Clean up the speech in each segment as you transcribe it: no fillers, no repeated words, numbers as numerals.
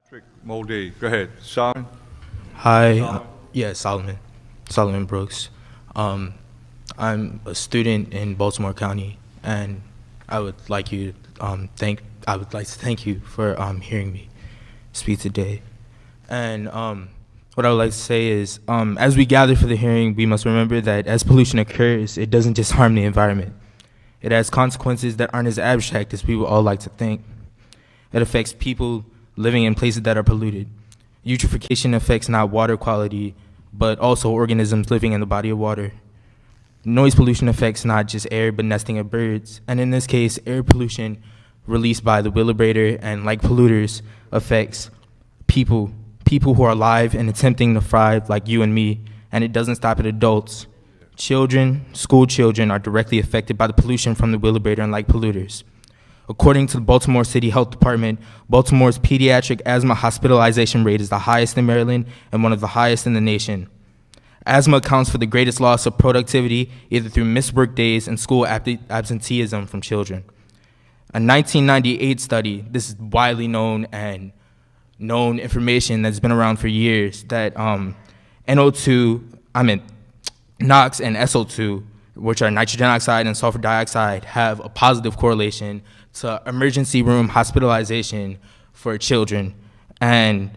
Trick Moldy. Go ahead. Solomon? Hi, yeah, Solomon Brooks. I'm a student in Baltimore County, and I would like you I would like to thank you for hearing me speak today. And what I would like to say is, as we gather for the hearing, we must remember that as pollution occurs, it doesn't just harm the environment. It has consequences that aren't as abstract as we would all like to think. It affects people living in places that are polluted. Eutrophication affects not water quality, but also organisms living in the body of water. Noise pollution affects not just air, but nesting of birds. And in this case, air pollution released by the wheelabrator and like polluters affects people who are alive and attempting to thrive like you and me, and it doesn't stop at adults. Children, school children, are directly affected by the pollution from the wheelabrator and like polluters. According to the Baltimore City Health Department, Baltimore's pediatric asthma hospitalization rate is the highest in Maryland and one of the highest in the nation. Asthma accounts for the greatest loss of productivity, either through missed work days and school absenteeism from children. A 1998 study, this is widely known and known information that's been around for years, that NOx and SO2, which are nitrogen oxide and sulfur dioxide, have a positive correlation to emergency room hospitalization for children. And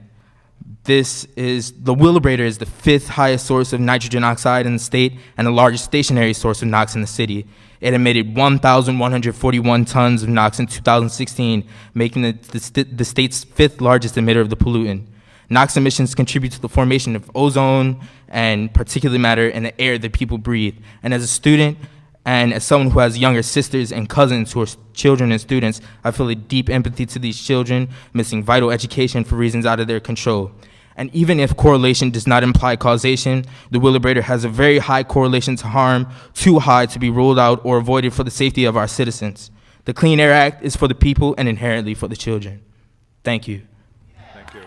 the wheelabrator is the 5th highest source of nitrogen oxide in the state and the largest stationary source of NOx in the city. It emitted 1,141 tons of NOx in 2016, making it the state's 5th largest emitter of the pollutant. NOx emissions contribute to the formation of ozone and particulate matter in the air that people breathe. And as a student, and as someone who has younger sisters and cousins who are children and students, I feel a deep empathy to these children missing vital education for reasons out of their control. And even if correlation does not imply causation, the wheelabrator has a very high correlation to harm, too high to be ruled out or avoided for the safety of our citizens. The Clean Air Act is for the people and inherently for the children. Thank you. Thank you.